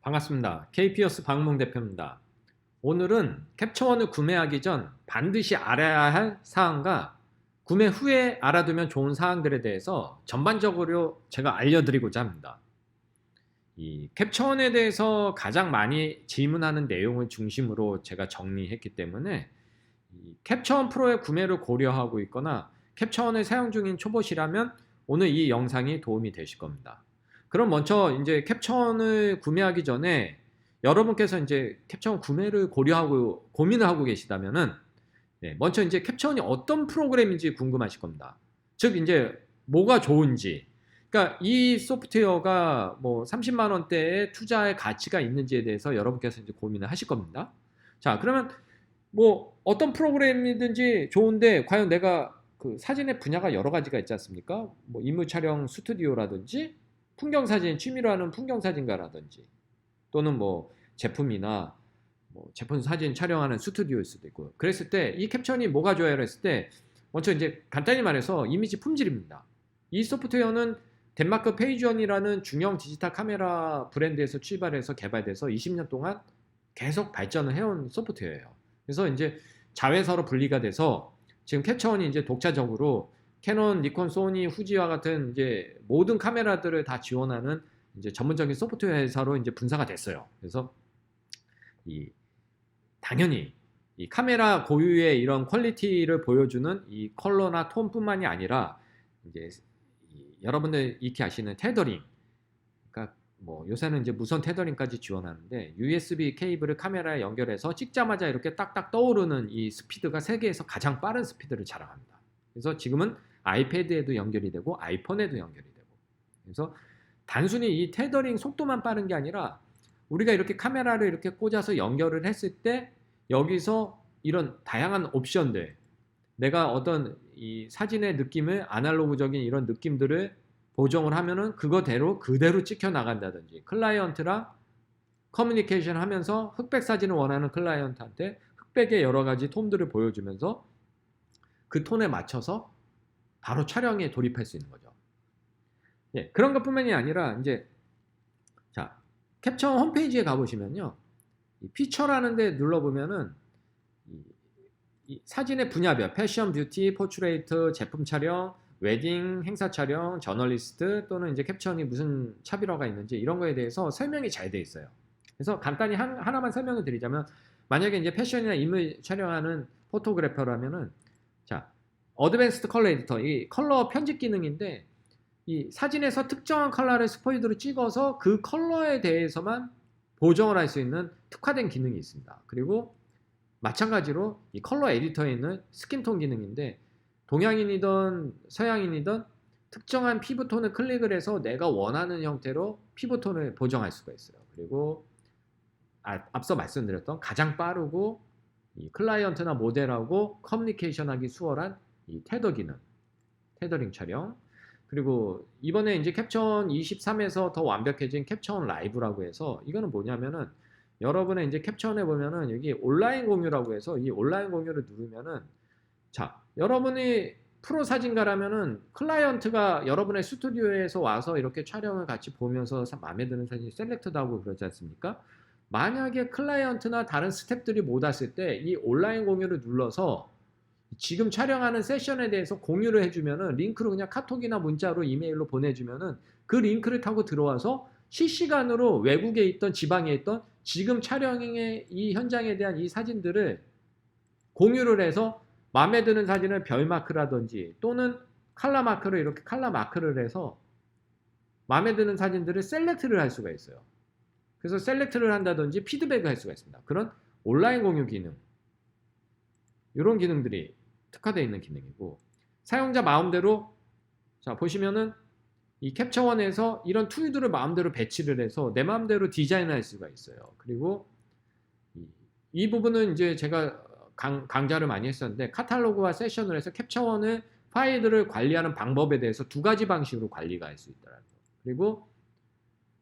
반갑습니다. KP어스 박몽 대표입니다. 오늘은 캡처원을 구매하기 전 반드시 알아야 할 사항과 구매 후에 알아두면 좋은 사항들에 대해서 전반적으로 제가 알려드리고자 합니다. 이 캡처원에 대해서 가장 많이 질문하는 내용을 중심으로 제가 정리했기 때문에 이 캡처원 프로의 구매를 고려하고 있거나 캡처원을 사용 중인 초보시라면 오늘 이 영상이 도움이 되실 겁니다. 그럼 먼저 이제 캡처원을 구매하기 전에 여러분께서 이제 캡처원 구매를 고려하고 고민을 하고 계시다면은 먼저 이제 캡처원이 어떤 프로그램인지 궁금하실 겁니다. 즉 이제 뭐가 좋은지, 그러니까 이 소프트웨어가 뭐 30만 원대의 투자의 가치가 있는지에 대해서 여러분께서 이제 고민을 하실 겁니다. 자, 그러면 뭐 어떤 프로그램이든지 좋은데 과연 내가 그 사진의 분야가 여러 가지가 있지 않습니까? 뭐 인물 촬영 스튜디오라든지 풍경사진 취미로 하는 풍경사진가라든지 또는 뭐 제품이나 뭐 제품 사진 촬영하는 스튜디오일 수도 있고, 그랬을 때 이 캡처니 뭐가 좋아요 했을 때 먼저 이제 간단히 말해서 이미지 품질입니다. 이 소프트웨어는 덴마크 페이지원이라는 중형 디지털 카메라 브랜드에서 출발해서 개발돼서 20년 동안 계속 발전을 해온 소프트웨어예요. 그래서 이제 자회사로 분리가 돼서 지금 캡처원이 이제 독자적으로 캐논, 니콘, 소니, 후지와 같은 이제 모든 카메라들을 다 지원하는 이제 전문적인 소프트웨어 회사로 이제 분사가 됐어요. 그래서 이 당연히 이 카메라 고유의 이런 퀄리티를 보여주는 이 컬러나 톤뿐만이 아니라 이제 여러분들 익히 아시는 테더링, 그러니까 뭐 요새는 이제 무선 테더링까지 지원하는데 USB 케이블을 카메라에 연결해서 찍자마자 이렇게 딱딱 떠오르는 이 스피드가 세계에서 가장 빠른 스피드를 자랑합니다. 그래서 지금은 아이패드에도 연결이 되고 아이폰에도 연결이 되고, 그래서 단순히 이 테더링 속도만 빠른 게 아니라 우리가 이렇게 카메라를 이렇게 꽂아서 연결을 했을 때 여기서 이런 다양한 옵션들, 내가 어떤 이 사진의 느낌을 아날로그적인 이런 느낌들을 보정을 하면은 그거대로 그대로 찍혀 나간다든지, 클라이언트랑 커뮤니케이션 하면서 흑백 사진을 원하는 클라이언트한테 흑백의 여러 가지 톤들을 보여주면서 그 톤에 맞춰서 바로 촬영에 돌입할 수 있는 거죠. 그런 것뿐만이 아니라 이제 자, 캡처 홈페이지에 가보시면요, 이 피처라는 데 눌러보면은 이 사진의 분야별, 패션, 뷰티, 포트레이트, 제품 촬영, 웨딩, 행사 촬영, 저널리스트 또는 이제 캡션이 무슨 차별화가 있는지 이런 거에 대해서 설명이 잘 돼 있어요. 그래서 간단히 하나만 설명을 드리자면, 만약에 이제 패션이나 인물 촬영하는 포토그래퍼라면은 자, 어드밴스드 컬러 에디터, 이 컬러 편집 기능인데 이 사진에서 특정한 컬러를 스포이드로 찍어서 그 컬러에 대해서만 보정을 할 수 있는 특화된 기능이 있습니다. 그리고 마찬가지로 이 컬러 에디터에 있는 스킨톤 기능인데 동양인이든 서양인이든 특정한 피부톤을 클릭을 해서 내가 원하는 형태로 피부톤을 보정할 수가 있어요. 그리고 앞서 말씀드렸던 가장 빠르고 이 클라이언트나 모델하고 커뮤니케이션하기 수월한 이 테더 기능, 테더링 촬영, 그리고 이번에 이제 캡처원 23에서 더 완벽해진 캡처원 라이브라고 해서, 이거는 뭐냐면은 여러분의 이제 캡처원에 보면은 여기 온라인 공유라고 해서 이 온라인 공유를 누르면은 자, 여러분이 프로 사진가라면은 클라이언트가 여러분의 스튜디오에서 와서 이렇게 촬영을 같이 보면서 마음에 드는 사진 셀렉트도 하고 그러지 않습니까? 만약에 클라이언트나 다른 스태프들이 못 왔을 때 이 온라인 공유를 눌러서 지금 촬영하는 세션에 대해서 공유를 해주면은 링크로 그냥 카톡이나 문자로 이메일로 보내주면은 그 링크를 타고 들어와서 실시간으로 외국에 있던 지방에 있던 지금 촬영의 이 현장에 대한 이 사진들을 공유를 해서 마음에 드는 사진을 별 마크라든지 또는 칼라 마크를 이렇게 칼라 마크를 해서 마음에 드는 사진들을 셀렉트를 할 수가 있어요. 그래서 셀렉트를 한다든지 피드백을 할 수가 있습니다. 그런 온라인 공유 기능, 이런 기능들이 특화되어 있는 기능이고, 사용자 마음대로 자 보시면은 이 캡처원에서 이런 툴들을 마음대로 배치를 해서 내 마음대로 디자인할 수가 있어요. 그리고 이 부분은 이제 제가 강좌를 많이 했었는데 카탈로그와 세션을 해서 캡처원을 파일들을 관리하는 방법에 대해서 두 가지 방식으로 관리가 할 수 있더라고요. 그리고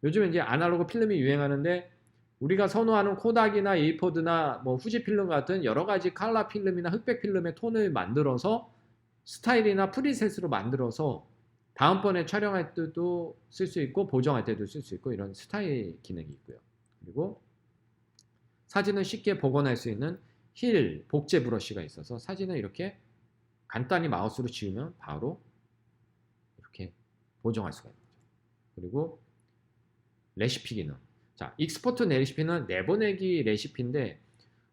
요즘 이제 아날로그 필름이 유행하는데 우리가 선호하는 코닥이나 에이포드나 뭐 후지필름 같은 여러 가지 칼라 필름이나 흑백 필름의 톤을 만들어서 스타일이나 프리셋으로 만들어서 다음번에 촬영할 때도 쓸 수 있고 보정할 때도 쓸 수 있고 이런 스타일 기능이 있고요. 그리고 사진을 쉽게 복원할 수 있는 힐 복제 브러쉬가 있어서 사진을 이렇게 간단히 마우스로 지우면 바로 이렇게 보정할 수가 있는 거죠. 그리고 레시피 기능. 자, 익스포트 레시피는 내보내기 레시피인데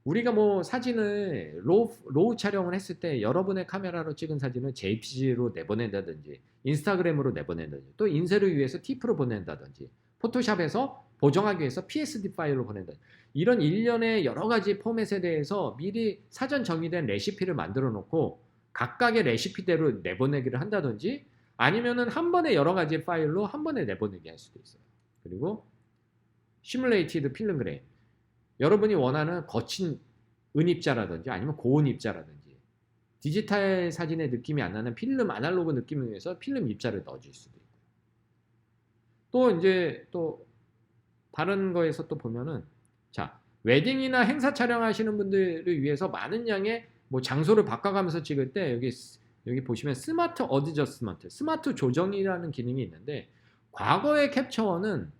우리가 뭐 사진을 로우 촬영을 했을 때 여러분의 카메라로 찍은 사진을 JPG로 내보낸다든지 인스타그램으로 내보낸다든지 또 인쇄를 위해서 TIFF로 보낸다든지 포토샵에서 보정하기 위해서 PSD 파일로 보낸다. 이런 일련의 여러 가지 포맷에 대해서 미리 사전 정의된 레시피를 만들어 놓고 각각의 레시피대로 내보내기를 한다든지 아니면은 한 번에 여러 가지 파일로 한 번에 내보내기 할 수도 있어요. 그리고 시뮬레이티드 필름 그레인. 여러분이 원하는 거친 은입자라든지 아니면 고온 입자라든지 디지털 사진의 느낌이 안 나는 필름 아날로그 느낌을 위해서 필름 입자를 넣어줄 수도 있고 또 이제 또 다른 거에서 또 보면은 자 웨딩이나 행사 촬영하시는 분들을 위해서 많은 양의 뭐 장소를 바꿔가면서 찍을 때 여기 보시면 스마트 어드저스먼트 스마트 조정이라는 기능이 있는데 과거의 캡처원은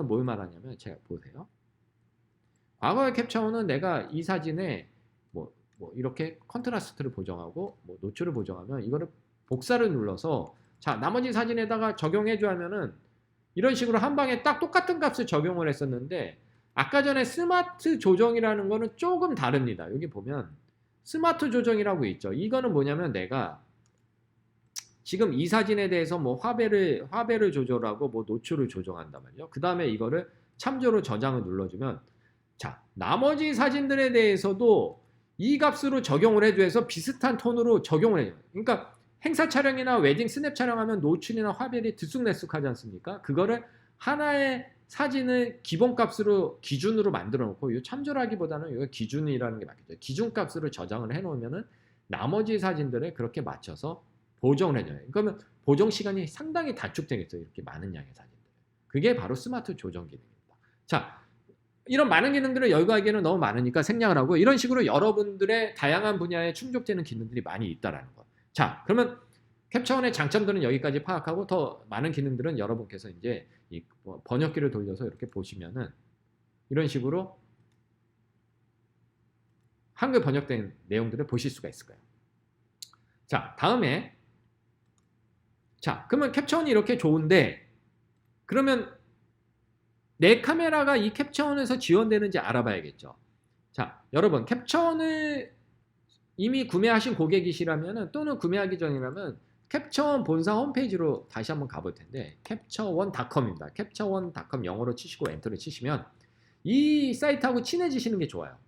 뭘 말하냐면 제가 보세요. 과거의 캡처원은 내가 이 사진에 뭐 이렇게 컨트라스트를 보정하고 뭐 노출을 보정하면 이거를 복사를 눌러서 자 나머지 사진에다가 적용해줘 하면은 이런 식으로 한 방에 딱 똑같은 값을 적용을 했었는데 아까 전에 스마트 조정이라는 거는 조금 다릅니다. 여기 보면 스마트 조정이라고 있죠. 이거는 뭐냐면 내가 지금 이 사진에 대해서 뭐 화배를 조절하고 뭐 노출을 조정한단 말이죠. 그 다음에 이거를 참조로 저장을 눌러주면 자 나머지 사진들에 대해서도 이 값으로 적용을 해줘서 비슷한 톤으로 적용을 해줘요. 그러니까 행사 촬영이나 웨딩 스냅 촬영하면 노출이나 화면이 들쑥날쑥하지 않습니까? 그거를 하나의 사진을 기본값으로 기준으로 만들어 놓고 이 참조라기보다는 이거 기준이라는 게 맞겠죠. 기준값으로 저장을 해 놓으면은 나머지 사진들을 그렇게 맞춰서 보정을 해줘요. 그러면 보정 시간이 상당히 단축되겠죠. 이렇게 많은 양의 사진들. 그게 바로 스마트 조정 기능입니다. 자, 이런 많은 기능들을 열거하기에는 너무 많으니까 생략을 하고 이런 식으로 여러분들의 다양한 분야에 충족되는 기능들이 많이 있다라는 거. 자, 그러면 캡처원의 장점들은 여기까지 파악하고 더 많은 기능들은 여러분께서 이제 이 번역기를 돌려서 이렇게 보시면은 이런 식으로 한글 번역된 내용들을 보실 수가 있을 거예요. 자, 다음에 자, 그러면 캡처원이 이렇게 좋은데 그러면 내 카메라가 이 캡처원에서 지원되는지 알아봐야겠죠. 자, 여러분 캡처원을 이미 구매하신 고객이시라면 또는 구매하기 전이라면 캡처원 본사 홈페이지로 다시 한번 가볼 텐데 capture1.com입니다. capture1.com 영어로 치시고 엔터를 치시면 이 사이트하고 친해지시는 게 좋아요.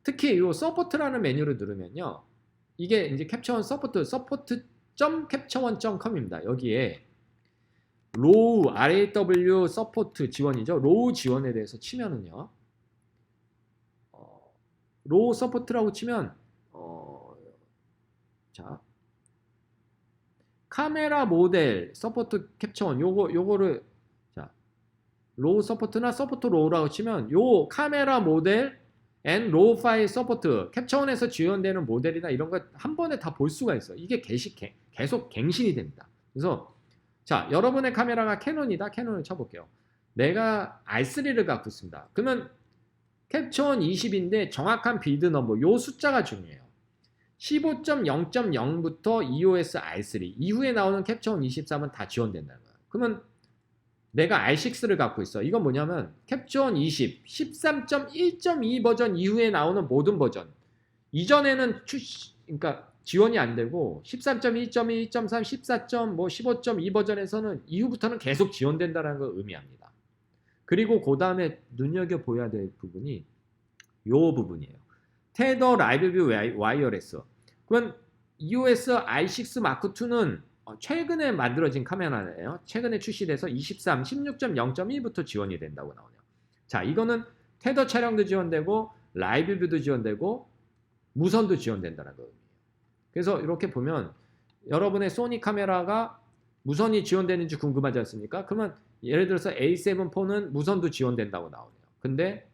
특히 이 서포트라는 메뉴를 누르면요. 이게 이제 캡처원 support.capture1.com입니다. 여기에 로우 RAW 서포트 지원이죠. 로우 지원에 대해서 치면은요. 로우 서포트라고 치면 자 카메라 모델 서포트 캡처원 요거를 자 로우 서포트나 서포트 로우라고 치면 요 카메라 모델 앤 로우 파일 서포트 캡처원에서 지원되는 모델이나 이런 거 한 번에 다 볼 수가 있어. 이게 계속 갱신이 됩니다. 그래서 자 여러분의 카메라가 캐논이다. 캐논을 쳐볼게요. 내가 R3를 갖고 있습니다. 그러면 캡처원 20인데 정확한 빌드 넘버 요 숫자가 중요해요. 15.0.0부터 EOS R3 이후에 나오는 캡처원 23은 다 지원된다는 거야. 그러면 내가 R6를 갖고 있어. 이건 뭐냐면 캡처원 20, 13.1.2 버전 이후에 나오는 모든 버전. 이전에는 그러니까 지원이 안 되고 13.1.2, 1.3, 14. 15.2 버전에서는 이후부터는 계속 지원된다는 걸 의미합니다. 그리고 그 다음에 눈여겨보아야 될 부분이 요 부분이에요. 테더 라이브뷰 와이어레스. 그러면 EOS R6 마크2는 최근에 만들어진 카메라예요. 최근에 출시돼서 23, 16.0.1부터 지원이 된다고 나오네요. 자, 이거는 테더 촬영도 지원되고 라이브뷰도 지원되고 무선도 지원된다는 거예요. 그래서 이렇게 보면 여러분의 소니 카메라가 무선이 지원되는지 궁금하지 않습니까? 그러면 예를 들어서 A7 4는 무선도 지원된다고 나오네요. 근데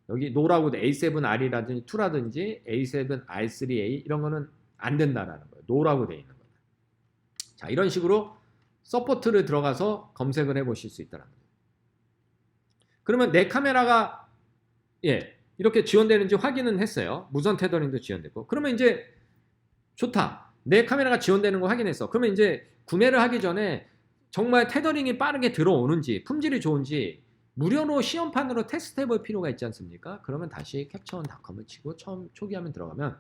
여기 노라고 A7R이라든지 2라든지 A7R3A 이런 거는 안 된다라는 거예요. 노라고 돼 있는 거예요. 자, 이런 식으로 서포트를 들어가서 검색을 해 보실 수 있다는 거예요. 그러면 내 카메라가 이렇게 지원되는지 확인은 했어요. 무선 테더링도 지원되고. 그러면 이제 좋다. 내 카메라가 지원되는 거 확인했어. 그러면 이제 구매를 하기 전에 정말 테더링이 빠르게 들어오는지, 품질이 좋은지 무료로 시험판으로 테스트 해볼 필요가 있지 않습니까? 그러면 다시 캡처원닷컴을 치고 초기 화면 들어가면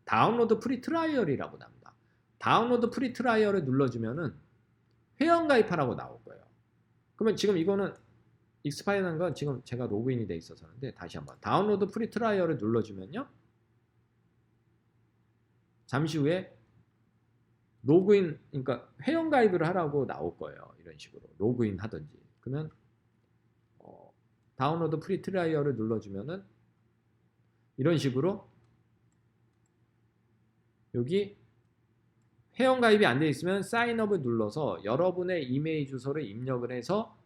다운로드 프리 트라이얼이라고 나옵니다. 다운로드 프리 트라이얼을 눌러주면은 회원가입하라고 나올 거예요. 그러면 지금 이거는 익스파이어는 건 지금 제가 로그인이 돼 있어서 하는데, 다시 한번 다운로드 프리 트라이얼을 눌러주면요, 잠시 후에 로그인, 그러니까 회원가입을 하라고 나올 거예요. 이런 식으로 로그인 하든지. 그러면 다운로드 프리 트라이얼을 눌러주면은 이런 식으로 여기 회원가입이 안 돼 있으면 사인업을 눌러서 여러분의 이메일 주소를 입력을 해서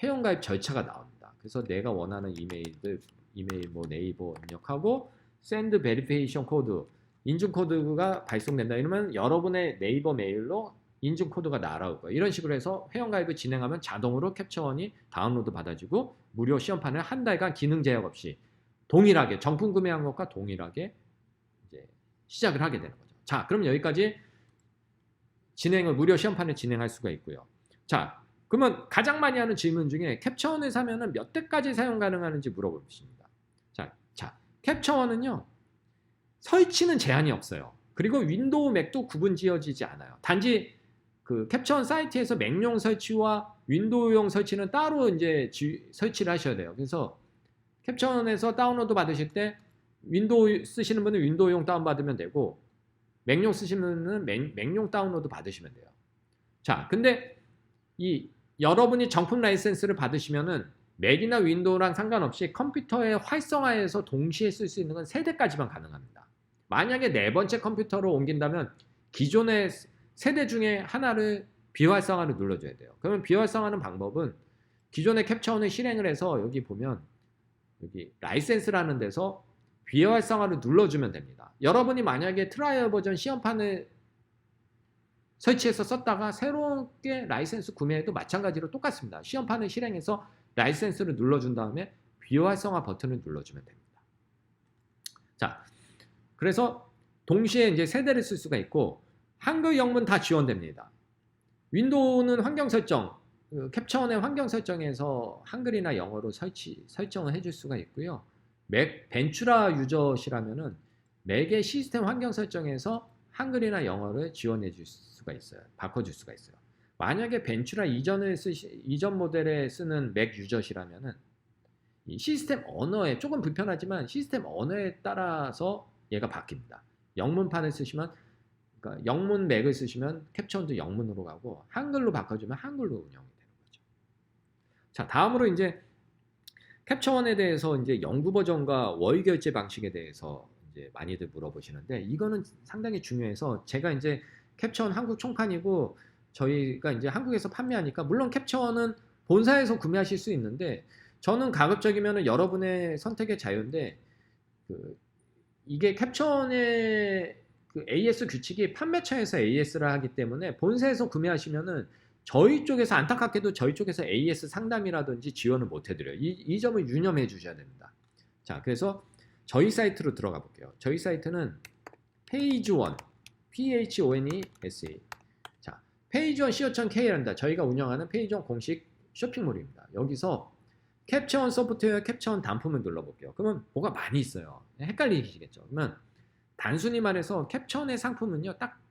회원가입 절차가 나옵니다. 그래서 내가 원하는 이메일 뭐 네이버 입력하고 샌드 베리피케이션 코드, 인증 코드가 발송된다. 이러면 여러분의 네이버 메일로 인증 코드가 날아올 거예요. 이런 식으로 해서 회원가입을 진행하면 자동으로 캡처원이 다운로드 받아지고 무료 시험판을 한 달간 기능 제약 없이 동일하게 정품 구매한 것과 동일하게 이제 시작을 하게 되는 거죠. 자, 그럼 여기까지 무료 시험판을 진행할 수가 있고요. 자, 그러면 가장 많이 하는 질문 중에 캡처원을 사면은 몇 대까지 사용 가능하는지 물어보십니다. 자, 캡처원은요, 설치는 제한이 없어요. 그리고 윈도우, 맥도 구분 지어지지 않아요. 단지 그 캡처원 사이트에서 맥용 설치와 윈도우용 설치는 따로 이제 설치를 하셔야 돼요. 그래서 캡처원에서 다운로드 받으실 때 윈도우 쓰시는 분은 윈도우용 다운받으면 되고, 맥용 쓰시는 분은 맥용 다운로드 받으시면 돼요. 자, 근데 여러분이 정품 라이센스를 받으시면은 맥이나 윈도우랑 상관없이 컴퓨터의 활성화에서 동시에 쓸 수 있는 건 3대까지만 가능합니다. 만약에 4번째 컴퓨터로 옮긴다면 기존의 세대 중에 하나를 비활성화를 눌러줘야 돼요. 그러면 비활성화하는 방법은 기존의 캡처원을 실행을 해서 여기 보면 여기 라이센스라는 데서 비활성화를 눌러주면 됩니다. 여러분이 만약에 트라이얼 버전 시험판을 설치해서 썼다가 새롭게 라이센스 구매해도 마찬가지로 똑같습니다. 시험판을 실행해서 라이센스를 눌러준 다음에 비활성화 버튼을 눌러주면 됩니다. 자, 그래서 동시에 이제 세대를 쓸 수가 있고 한글 영문 다 지원됩니다. 윈도우는 환경 설정, 캡처원의 환경 설정에서 한글이나 영어로 설정을 해줄 수가 있고요. 맥 벤츄라 유저시라면은 맥의 시스템 환경 설정에서 한글이나 영어를 지원해 줄 수가 있어요. 바꿔줄 수가 있어요. 만약에 벤츄라 이전 모델에 쓰는 맥 유저시라면은 이 시스템 언어에 조금 불편하지만 시스템 언어에 따라서 얘가 바뀝니다. 영문판을 쓰시면, 그러니까 영문 맥을 쓰시면 캡처원도 영문으로 가고 한글로 바꿔주면 한글로 운영이 되는 거죠. 자, 다음으로 이제 캡처원에 대해서 이제 연구 버전과 월 결제 방식에 대해서 이제 많이들 물어보시는데, 이거는 상당히 중요해서 제가 이제 캡처원 한국 총판이고 저희가 이제 한국에서 판매하니까 물론 캡처원은 본사에서 구매하실 수 있는데 저는 가급적이면 여러분의 선택의 자유인데 이게 캡처원의 그 AS 규칙이 판매처에서 AS를 하기 때문에 본사에서 구매하시면은 저희 쪽에서 안타깝게도 저희 쪽에서 AS 상담이라든지 지원을 못 해드려요. 이 점을 유념해 주셔야 됩니다. 자, 그래서 저희 사이트로 들어가 볼게요. 저희 사이트는 페이지원, PHONESA. 자, 페이지원 co.kr입니다. 저희가 운영하는 페이지원 공식 쇼핑몰입니다. 여기서 캡처원 소프트웨어, 캡처원 단품을 눌러볼게요. 그러면 뭐가 많이 있어요. 헷갈리시겠죠. 그러면 단순히 말해서 캡처원의 상품은요, 딱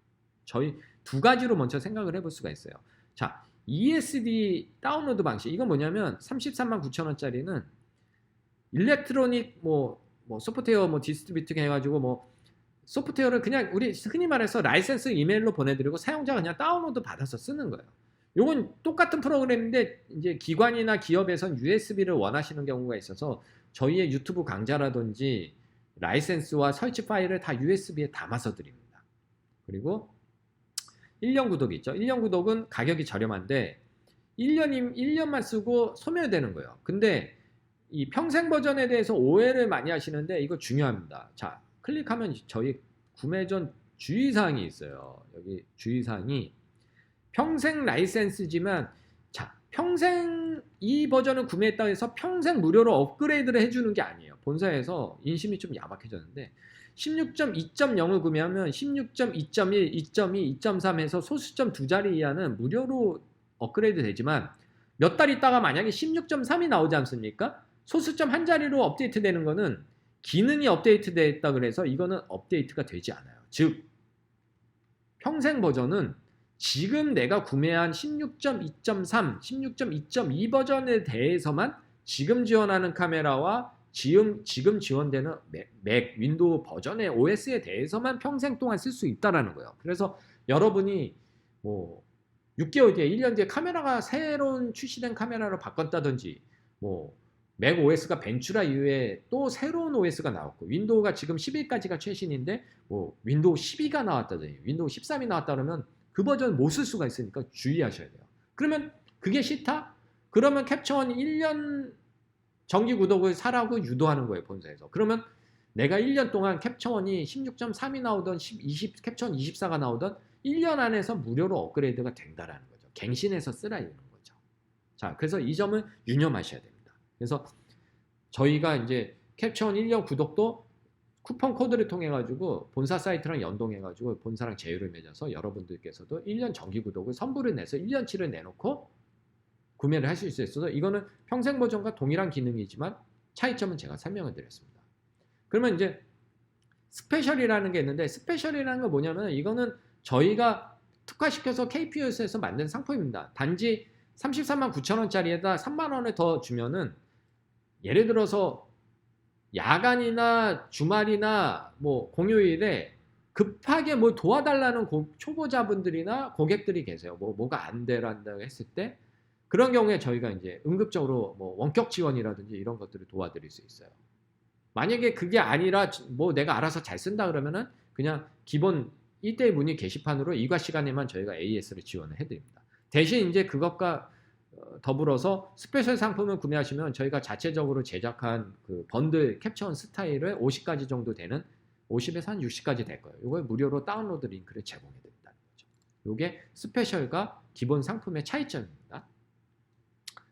저희 2가지로 먼저 생각을 해볼 수가 있어요. 자, ESD 다운로드 방식. 이건 뭐냐면 339,000원짜리는 일렉트로닉 소프트웨어 디스트리뷰팅 해가지고 소프트웨어를 그냥 우리 흔히 말해서 라이센스 이메일로 보내드리고 사용자가 그냥 다운로드 받아서 쓰는 거예요. 요건 똑같은 프로그램인데 이제 기관이나 기업에선 USB를 원하시는 경우가 있어서 저희의 유튜브 강좌라든지 라이센스와 설치 파일을 다 USB에 담아서 드립니다. 그리고 1년 구독이 있죠. 1년 구독은 가격이 저렴한데 1년만 쓰고 소멸되는 거예요. 근데 이 평생 버전에 대해서 오해를 많이 하시는데 이거 중요합니다. 자, 클릭하면 저희 구매 전 주의사항이 있어요. 여기 주의사항이 평생 라이센스지만, 자, 평생 이 버전을 구매했다고 해서 평생 무료로 업그레이드를 해주는 게 아니에요. 본사에서 인심이 좀 야박해졌는데 16.2.0을 구매하면 16.2.1, 2.2, 2.3 해서 소수점 두 자리 이하는 무료로 업그레이드 되지만 몇 달 있다가 만약에 16.3이 나오지 않습니까? 소수점 한 자리로 업데이트 되는 거는 기능이 업데이트 됐다 그래서 이거는 업데이트가 되지 않아요. 즉 평생 버전은 지금 내가 구매한 16.2.3, 16.2.2 버전에 대해서만 지금 지원하는 카메라와 지금 지원되는 맥, 윈도우 버전의 OS에 대해서만 평생 동안 쓸 수 있다라는 거예요. 그래서 여러분이 뭐 6개월 뒤에, 1년 뒤에 카메라가 새로운 출시된 카메라로 바꿨다든지 뭐 맥 OS가 벤츄라 이후에 또 새로운 OS가 나왔고 윈도우가 지금 11까지가 최신인데 뭐 윈도우 12가 나왔다든지 윈도우 13이 나왔다 그러면 그 버전 못 쓸 수가 있으니까 주의하셔야 돼요. 그러면 그게 싫다? 그러면 캡처원 1년 정기 구독을 사라고 유도하는 거예요, 본사에서. 그러면 내가 1년 동안 캡처원이 16.3이 나오던 캡처원 24가 나오던 1년 안에서 무료로 업그레이드가 된다라는 거죠. 갱신해서 쓰라 이러는 거죠. 자, 그래서 이 점은 유념하셔야 됩니다. 그래서 저희가 이제 캡처원 1년 구독도 쿠폰 코드를 통해 가지고 본사 사이트랑 연동해 가지고 본사랑 제휴를 맺어서 여러분들께서도 1년 정기 구독을 선불을 내서 1년치를 내놓고 구매를 하실 수 있어서 이거는 평생 버전과 동일한 기능이지만 차이점은 제가 설명을 드렸습니다. 그러면 이제 스페셜이라는 게 있는데 스페셜이라는 건 뭐냐면 이거는 저희가 특화시켜서 KPUS에서 만든 상품입니다. 단지 33만 9천 원짜리에다 3만 원을 더 주면은 예를 들어서 야간이나 주말이나 뭐 공휴일에 급하게 뭘 도와달라는 초보자분들이나 고객들이 계세요. 뭐가 안 되란다고 했을 때 그런 경우에 저희가 이제 응급적으로 뭐 원격 지원이라든지 이런 것들을 도와드릴 수 있어요. 만약에 그게 아니라 뭐 내가 알아서 잘 쓴다 그러면은 그냥 기본 1대1 문의 게시판으로 일과 시간에만 저희가 AS를 지원을 해드립니다. 대신 이제 그것과 더불어서 스페셜 상품을 구매하시면 저희가 자체적으로 제작한 그 번들 캡처원 스타일을 50가지 정도 되는 50에서 한 60까지 될 거예요. 이걸 무료로 다운로드 링크를 제공해 드린다는 거죠. 이게 스페셜과 기본 상품의 차이점입니다.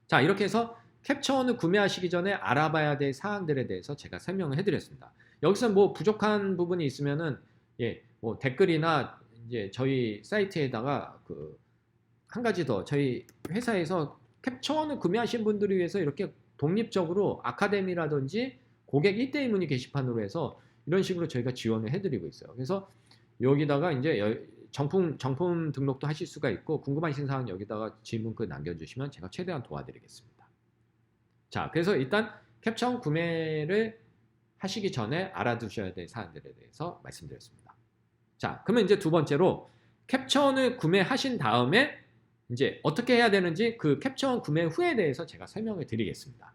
자, 이렇게 해서 캡처원을 구매하시기 전에 알아봐야 될 사항들에 대해서 제가 설명을 해드렸습니다. 여기서 뭐 부족한 부분이 있으면은 뭐 댓글이나 이제 저희 사이트에다가 한 가지 더 저희 회사에서 캡처원을 구매하신 분들을 위해서 이렇게 독립적으로 아카데미라든지 고객 1대1 문의 게시판으로 해서 이런 식으로 저희가 지원을 해드리고 있어요. 그래서 여기다가 이제 정품 등록도 하실 수가 있고 궁금하신 사항 여기다가 질문글 남겨주시면 제가 최대한 도와드리겠습니다. 자, 그래서 일단 캡처원 구매를 하시기 전에 알아두셔야 될 사항들에 대해서 말씀드렸습니다. 자, 그러면 이제 두 번째로 캡처원을 구매하신 다음에 이제 어떻게 해야 되는지 그 캡처원 구매 후에 대해서 제가 설명을 드리겠습니다.